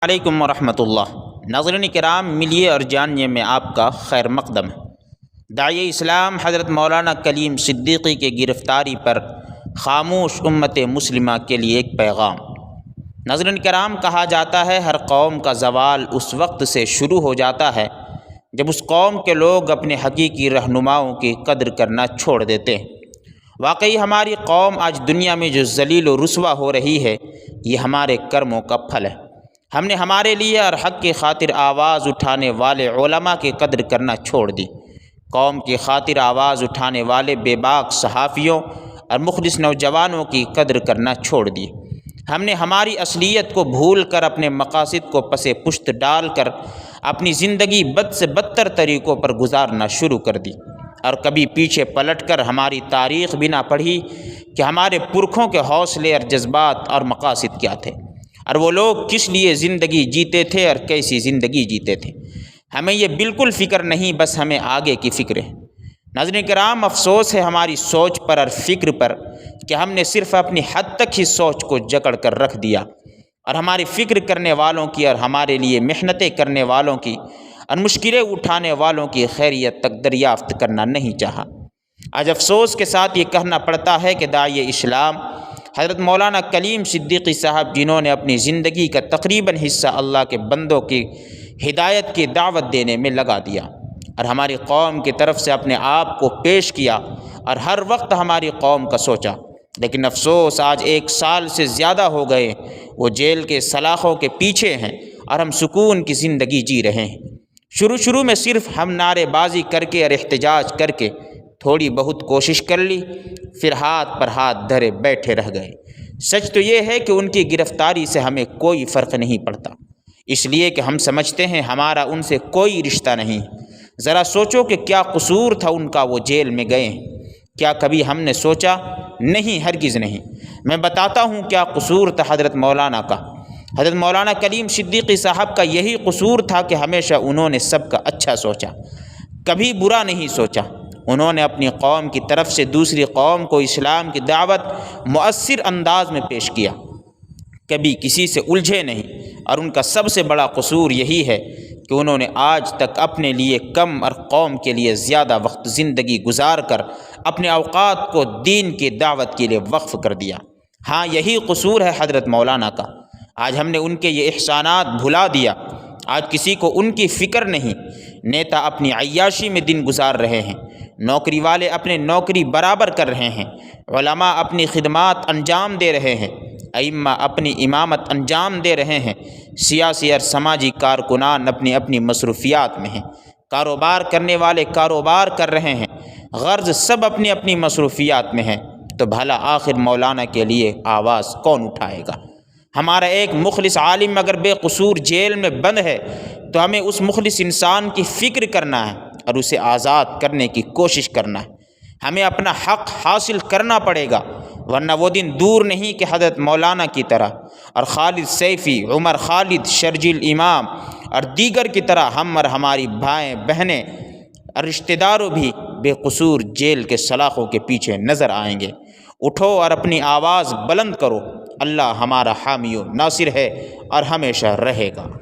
علیکم ورحمۃ اللہ۔ ناظرین کرام، ملیے اور جانیے میں آپ کا خیر مقدم ہے۔ داعی اسلام حضرت مولانا کلیم صدیقی کے گرفتاری پر خاموش امت مسلمہ کے لیے ایک پیغام۔ ناظرین کرام، کہا جاتا ہے ہر قوم کا زوال اس وقت سے شروع ہو جاتا ہے جب اس قوم کے لوگ اپنے حقیقی رہنماؤں کی قدر کرنا چھوڑ دیتے ہیں۔ واقعی ہماری قوم آج دنیا میں جو ذلیل و رسوا ہو رہی ہے، یہ ہمارے کرموں کا پھل ہے۔ ہم نے ہمارے لیے اور حق کی خاطر آواز اٹھانے والے علماء کی قدر کرنا چھوڑ دی۔ قوم کی خاطر آواز اٹھانے والے بے باک صحافیوں اور مخلص نوجوانوں کی قدر کرنا چھوڑ دی۔ ہم نے ہماری اصلیت کو بھول کر اپنے مقاصد کو پس پشت ڈال کر اپنی زندگی بد سے بدتر طریقوں پر گزارنا شروع کر دی، اور کبھی پیچھے پلٹ کر ہماری تاریخ بھی نہ پڑھی کہ ہمارے پرکھوں کے حوصلے اور جذبات اور مقاصد کیا تھے، اور وہ لوگ کس لیے زندگی جیتے تھے اور کیسی زندگی جیتے تھے۔ ہمیں یہ بالکل فکر نہیں، بس ہمیں آگے کی فکر ہے۔ ناظرین کرام، افسوس ہے ہماری سوچ پر اور فکر پر کہ ہم نے صرف اپنی حد تک ہی سوچ کو جکڑ کر رکھ دیا، اور ہماری فکر کرنے والوں کی اور ہمارے لیے محنتیں کرنے والوں کی اور مشکلیں اٹھانے والوں کی خیریت تک دریافت کرنا نہیں چاہا۔ آج افسوس کے ساتھ یہ کہنا پڑتا ہے کہ داعی اسلام حضرت مولانا کلیم صدیقی صاحب، جنہوں نے اپنی زندگی کا تقریباً حصہ اللہ کے بندوں کی ہدایت کی دعوت دینے میں لگا دیا، اور ہماری قوم کی طرف سے اپنے آپ کو پیش کیا اور ہر وقت ہماری قوم کا سوچا، لیکن افسوس آج 1 سال سے زیادہ ہو گئے وہ جیل کے سلاخوں کے پیچھے ہیں اور ہم سکون کی زندگی جی رہے ہیں۔ شروع میں صرف ہم نعرے بازی کر کے اور احتجاج کر کے تھوڑی بہت کوشش کر لی، پھر ہاتھ پر ہاتھ دھرے بیٹھے رہ گئے۔ سچ تو یہ ہے کہ ان کی گرفتاری سے ہمیں کوئی فرق نہیں پڑتا، اس لیے کہ ہم سمجھتے ہیں ہمارا ان سے کوئی رشتہ نہیں۔ ذرا سوچو کہ کیا قصور تھا ان کا، وہ جیل میں گئے ہیں؟ کیا کبھی ہم نے سوچا؟ نہیں، ہرگز نہیں۔ میں بتاتا ہوں کیا قصور تھا حضرت مولانا کا۔ حضرت مولانا کلیم صدیقی صاحب کا یہی قصور تھا کہ ہمیشہ انہوں نے سب کا اچھا سوچا، کبھی برا نہیں سوچا۔ انہوں نے اپنی قوم کی طرف سے دوسری قوم کو اسلام کی دعوت مؤثر انداز میں پیش کیا، کبھی کسی سے الجھے نہیں، اور ان کا سب سے بڑا قصور یہی ہے کہ انہوں نے آج تک اپنے لیے کم اور قوم کے لیے زیادہ وقت زندگی گزار کر اپنے اوقات کو دین کی دعوت کے لیے وقف کر دیا۔ ہاں، یہی قصور ہے حضرت مولانا کا۔ آج ہم نے ان کے یہ احسانات بھلا دیا۔ آج کسی کو ان کی فکر نہیں۔ نیتا اپنی عیاشی میں دن گزار رہے ہیں، نوکری والے اپنے نوکری برابر کر رہے ہیں، علماء اپنی خدمات انجام دے رہے ہیں، ائمہ اپنی امامت انجام دے رہے ہیں، سیاسی اور سماجی کارکنان اپنی اپنی مصروفیات میں ہیں، کاروبار کرنے والے کاروبار کر رہے ہیں، غرض سب اپنی اپنی مصروفیات میں ہیں۔ تو بھلا آخر مولانا کے لیے آواز کون اٹھائے گا؟ ہمارا ایک مخلص عالم اگر بے قصور جیل میں بند ہے تو ہمیں اس مخلص انسان کی فکر کرنا ہے اور اسے آزاد کرنے کی کوشش کرنا ہے۔ ہمیں اپنا حق حاصل کرنا پڑے گا، ورنہ وہ دن دور نہیں کہ حضرت مولانا کی طرح اور خالد سیفی، عمر خالد، شرجیل امام اور دیگر کی طرح ہم اور ہماری بھائیں بہنیں اور رشتہ داروں بھی بے قصور جیل کے سلاخوں کے پیچھے نظر آئیں گے۔ اٹھو اور اپنی آواز بلند کرو۔ اللہ ہمارا حامی و ناصر ہے اور ہمیشہ رہے گا۔